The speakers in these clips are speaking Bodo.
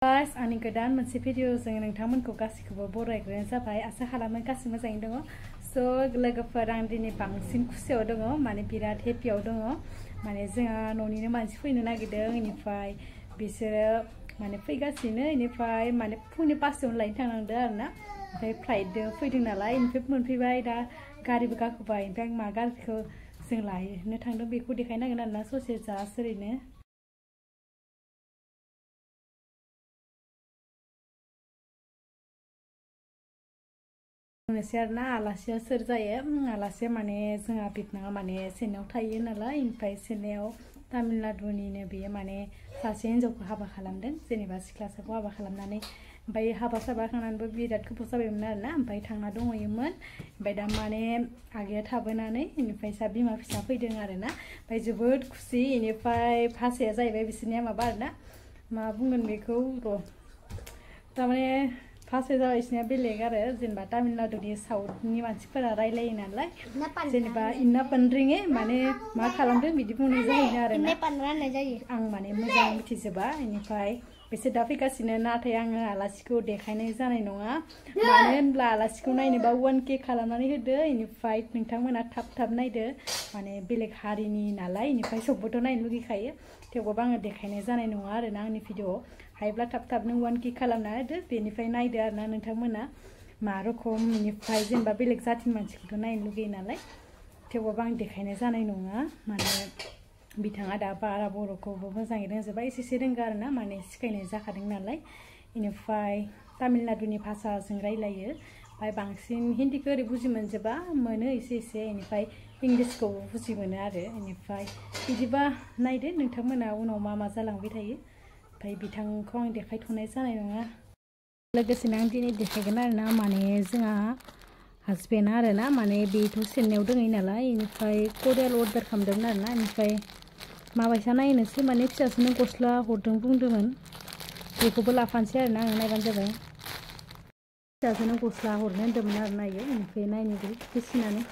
गाइस आंनि गोदान मोनसे भिडिअजों नोंथांमोनखौ गासैखौबो बरायग्रोनाय जाबाय आसा खालामो गासै मोजाङै दङ स' लोगोफोर आं दिनै बांसिन खुसियाव दङ माने बिराद हेपियाव दङ माने जोंहा न'निनो मानसि फैनो नागिरदों इनिफ्राय बिसोरो माने फैगासिनो इनिफ्राय माने फुंनि 5टायावनो लायनो थांनांदों आरोना ओमफ्राय फ्लाइटजों फैदों नालाय इनिफ्राय मोनफैबाय दा गारिबो गाखोबाय ओमफ्राय आं मा गारिखौ जों लायनो थांदों बेखौ देखायनांगोन आरोना ससे जास्ट ओरैनो आरोना आलासिया सोर जायो आलासिया माने जोंहा बिबनाङा माने चेन्नाइआव थायो नालाय ओमफ्राय चेन्नाइआव तामिलनाडुनिनो बेयो माने सासे हिन्जावखौ हाबा खालामदों जेनेबा सिख्लासाखौ हाबा खालामनानै ओमफ्राय हाबा साबा खांनानैबो बिराद गोबाव जाबायमोन आरोना ओमफ्राय थांना दंहैयोमोन ओमफ्राय दा माने आगैया थाबोनानै इनिफ्राय सा बिमा फिसा फैदों आरोना ओमफ्राय जोबोद खुसि इनिफ्राय भाषाया जाहैबाय बिसोरनिया माबा आरोना मा बुंगोन बेखौ र' तारमाने भाषाया जाबाय बिसोरनिया बेलेग आरो जेनेबा तामिलनाडुनि साउथनि मानसिफोरा रायलायो नालाय जेनेबा इन्ना पनरिङे माने मा खालामदों बिदि बुंनाय जायो आरोना आं माने मोजां मिथिजोबा इनिफ्राय बिसोर दा फैगासिनो नाथाय आङो आलासिखौ देखायनाय जानाय नङा मानो होनब्ला आलासिखौ नायनोबा 1K खालामनानै होदो इनिफ्राय नोंथांमोना थाब नायदो माने बेलेग हारिनि नालाय इनिफ्राय सबबोथ' नायनो लुगैखायो थेवबाबो आङो देखायनाय जानाय नङा आरोना आंनि भिडिअ'आव हायोब्ला थाबनो 1K खालामना होदो बेनिफ्राय नायदो आरोना नोंथांमोना मा रोखोम इनिफ्राय जेनेबा बेलेग जाथिनि मानसिखौथ' नायनो लुगैयो नालाय थेवबाबो आं देखायनाय जानाय नङा माने बिथाङा दा बारा बर'खौबो मोजाङै रोंजोबा एसे रोंगो आरोना माने सिखायनाय जाखादों नालाय इनिफ्राय तामिलनाडुनि भाषाजों रायलायो ओमफ्राय बांसिन हिन्दीखौ ओरै बुजि मोनजोबा मोनो एसे इनिफ्राय इंलिसखौ बुजि मोनो आरो इनिफ्राय बिदिबा नायदो नोंथांमोना उनाव मा जालांबाय थायो ओमफ्राय बिथांखौ आं देखायथ'नाय जानाय नङा लोगोसेनो आं दिनै देखायगोन आरोना माने जोंहा हासबेन्डआ आरोना माने बेथ' चेन्नाइआव दङ नालाय इनिफ्राय करियार अर्डार खालामदोंमोन आरोना इनिफ्राय माबायसा नायनोसै माने फिसाजोनो गस्ला हरदों बुंदोंमोन बेखौबो लाफानोसै आरोना आं नायबानो जाबाय फिसाजोनो गस्ला हरनो होन्दोंमोन आरो नायो इनिफ्राय नायनो गोसोनानै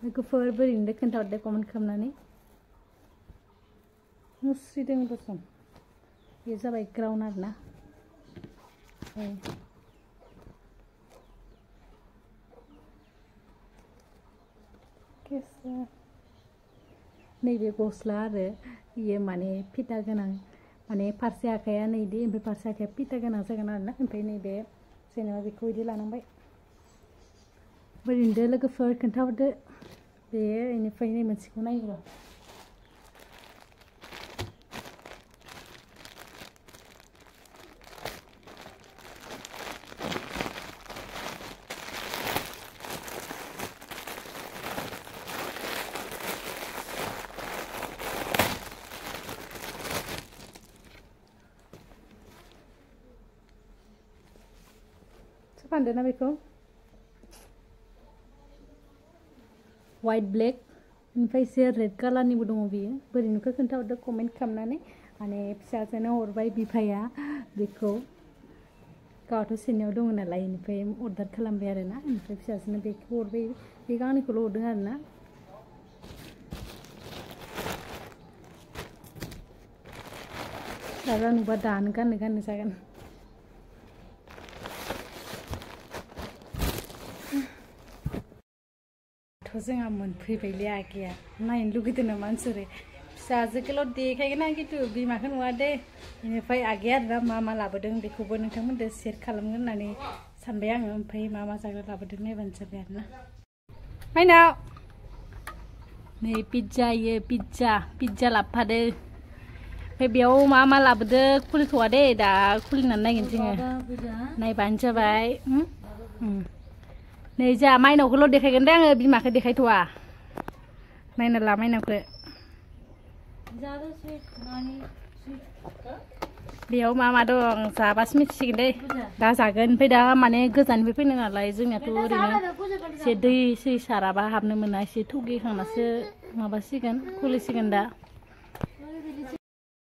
लोगोफोर बोरैनो खोन्थाहरदो कमेन्ट खालामनानै मुस्रिदों दसन बे जाबाय ग्राउन्ड आरोना नैबे गस्ला आरो बियो माने फिथा गोनां माने फारसे आखाया नैदि ओमफ्राय फारसे आखाया फिथा गोनां जागोन आरोना ओमफ्राय नैबे जेनेबा बेखौ बिदि लानांबाय बोरैनो लोगोफोर खोन्थाहरदो बेयो इनिफ्राय नै मोनसेखौ नायग्रो फानदोना बेखौ वाइट ब्लेक ओमफ्राय एसे रेड कालारनिबो दङ बियो बोरैनोखौ खोन्थाहरदो कमेन्ट खालामनानै माने फिसाजोनो हरबाय बिफाया बेखौ गावथ' चेन्नाइआव दङ नालाय इनिफ्राय अर्डार खालामबाय आरोना इनिफ्राय फिसाजोनो बेखौ हरबाय बे गांनैखौल' हरदों आरोना फिसाजा नुबा दानो गाननो जागोन जोंहा मोनफैबायलै आगैया नायनो लुगैदों नामा नोंसोरो फिसाजोखौल' देखायगोन आं खिन्थु बिमाखौ नुवा दे बेनिफ्राय आगैया आरोना मा लाबोदों बेखौबो नोंथांमोनजों शेयार खालामगोन होननानै सानबाय आङो ओमफ्राय मा जाग्रा लाबोदों नायबानो जाबाय आरोना माइनाव नै पिज्जा लाबोफादों ओमफ्राय बेयाव मा लाबोदों खुलिथ'वा दे दा खुलिनानै नायगोन जोङो नायबानो जाबाय नै जा माइनावखौल' देखायगोन दे आङो बिमाखौ देखायथ'वा नायना ला माइनावखौ बेयाव मा दं जाबासो मिथिसिगोन दे दा जागोन ओमफ्राय दा माने गोजाननिफ्राय फैनाय नालाय जोंनियाथ' ओरैनो एसे दै साराबा हाबनो मोना एसे थौगिखांनासो माबासिगोन खुलिसिगोन दा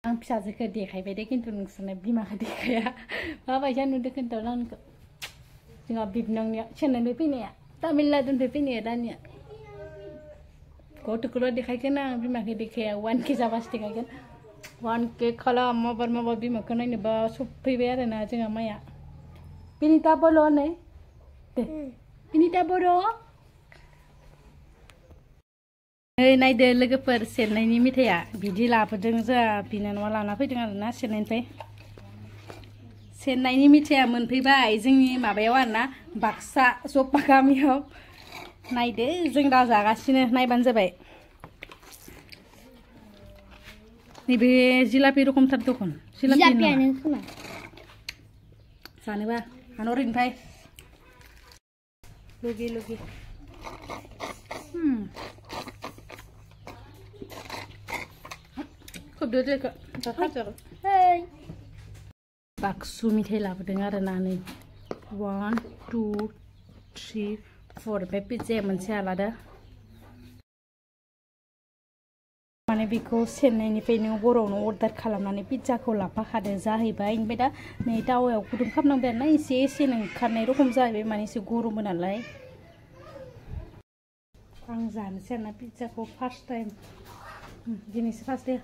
आं फिसाजोखौ देखायबाय दे खिन्थु नोंसोरनो बिमाखौ देखाया माबायसा नुदों खोन्थानो आंखौ जोंहा बिबनांनिया चेन्नाइनिफ्राय फैनाया तामिलनाडुनिफ्राय फैनाया दानिया गथ'खौल' देखायगोन आं बिमाखौ देखाया 1K जाबासो देखायगोन 1K खालाम माबार बिमाखौ नायनोबा सफैबाय आरोना जोंहा माइया बिनिता बर' नै दे बिनिता बर' नै नायदो लोगोफोर चेन्नाइनि मेथाइया बिदि लाबोदों जोंहा बिनानावा लाना फैदों आरोना चेन्नाइनिफ्राय चेन्नाइनि मेथाइया मोनफैबाय जोंनि माबायाव आरोना बाक्सा जप्पा गामियाव नायदो जों दा जागासिनो नायबानो जाबाय नैबे जिलापि रखमथार दखन जिलापियानो खोमा जानोबा हानहरनिफ्राय लगे खोबदो दैखौ दा खाजागोन बाक्सु मेथाइ लाबोदों आरोना नै 1 2 3 4 ओमफ्राय पिज्जाया मोनसे आलादा माने बेखौ चेन्नाइनिफ्रायनो हरावनो अर्डार खालामनानै पिज्जाखौ लाफाखादो जाहैबाय ओमफ्राय दा नै टावायाव गुदुं खालामनांबाय आरोना एसे ओंखारनाय रखम जाहैबाय माने एसे गरमबो नालाय आं जानोसै आरोना पिज्जाखौ फार्स्ट टाइम दिनैसो फार्स्ट दे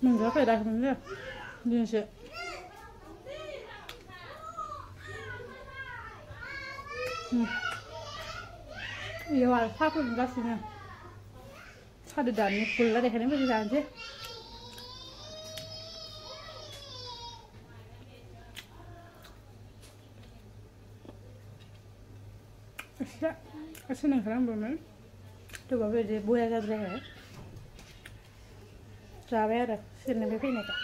Menjaga dah sebenarnya, dia sih. Iya, apa pun enggak sih nih. Ada dani pula deh, ini masih jangan sih. Asal nengkaran belum? Coba beri buaya saja ya. जाबाय आरो सोरनिफ्राय फैनायखौ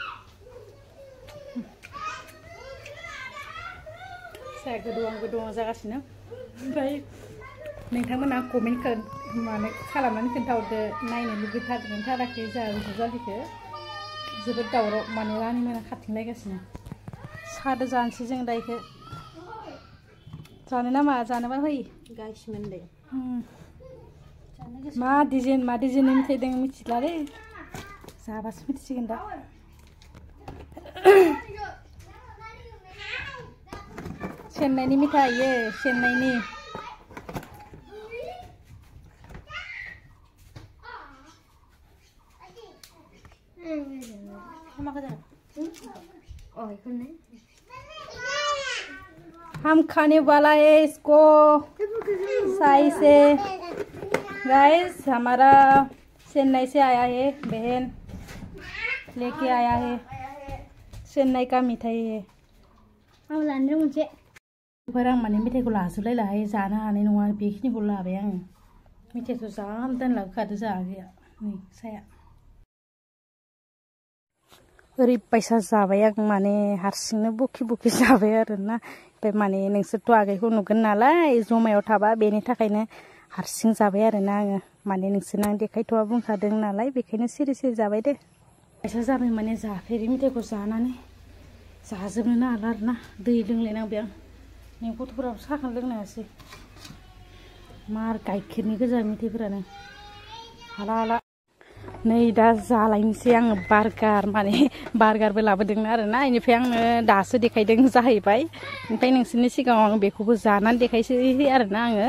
साया गोदौआं जागासिनो ओमफ्राय नोंथांमोना कमेन्ट माने खालामनानै खोन्थाहरदो नायनो लुगैथारदों थाराखै जोंहा बिजालिखौ जोबोद दावराव माने रानिमोना खारथिंलायगासिनो सादो जानोसै जों दा इखौ जानो नामा जानोबा फै गायसिमोन दे मा डिजाइननि मेथाइ दं मिथिला रे जाबासो मिथिसिगोन दा चेन्नाइनि मेथाइ इयो चेन्नाइनि हम खाने वाला है इसको साई से गाइस हमारा चेन्नई से आया है बहन लेके आया है चेन्नई का मिठाई है आं लानो मोनसे आं माने मेथाइखौ लाजोबलायलाहाय जानो हानाय नङा बेखिनिखौ लाबाय आङो मेथाइखौ जाम दोनलाबोखादो जायाखैया नै साया ओरैबायसा जाबाय आं माने हारसिंनो बुखि जाबाय आरोना ओमफ्राय माने नोंसोरथ' आगैखौ नुगोन नालाय जमायाव थाबा बेनि थाखायनो हारसिं जाबाय आरोना आङो माने नोंसोरनो आं देखायथ'वा बुंखादों नालाय बेखायनो सिरि जाबाय दे बायसा जाबाय माने जाफेरि मेथाइखौ जानानै जाजोबनोनो हाला आरोना दै लोंलायनांबाय आं नै गथ'फोराबो साहाखौनो लोंनो हायासै मार गाइखेरनि गोजा मेथाइफोरानो हाला नै दा जालायनोसै आङो बार्गारबो लाबोदों आरोना बेनिफ्राय आङो दासो देखायदों जाहैबाय ओमफ्राय नोंसोरनि सिगाङाव आं बेखौबो जानानै देखायसै आरोना आङो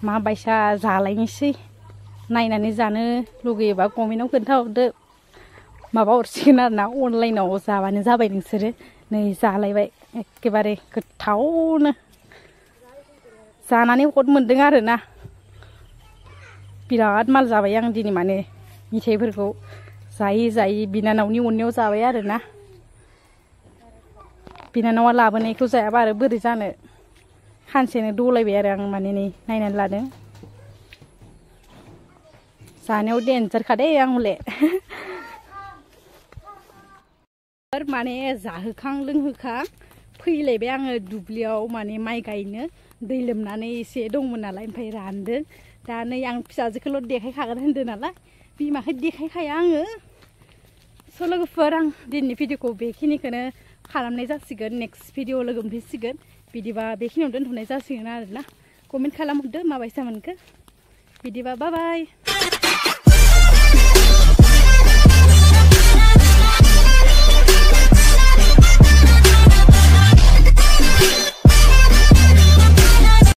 माबायसा जालायनोसै नायनानै जानो लुगैयोबा कमेन्टआव खोन्थाहरदो माबा हरसिगोन आरोना अनलाइनाव जाबानो जाबाय नोंसोरो नै जालायबाय एखेबारे गोथावनो जानानै हद मोनदों आरोना बिराद माल जाबाय आं दिनै माने मिथाइफोरखौ जायै बिनानावनि अननायाव जाबाय आरोना बिनानावा लाबोनायखौ जायाबा आरो बोरै जानो खानसेनो दलायबाय आरो आं माने नै नायनानै लादों जानायाव डेन्जारखा दे आं हले माने जाहोखां लोंहोखां फैलायबाय आङो दुब्लियाव माने माइ गायनो दै लोमनानै एसे दंमोन नालाय ओमफ्राय रानदों दा नै आं फिसाजोखौल' देखायखागोन होनदों नालाय बिमाखौ देखायखाया आङो स' लोगोफोर आं दिनैनि भिडिअखौ बेखिनिखौनो खालामनाय जासिगोन नेक्स्ट भिडिअ लोगो मोनफिनसिगोन बिदिबा बेखिनियाव दोनथ'नाय जासिगोन आरोना कमेन्ट खालामहरदो माबायसा मोनखो बिदिबा बाय बाय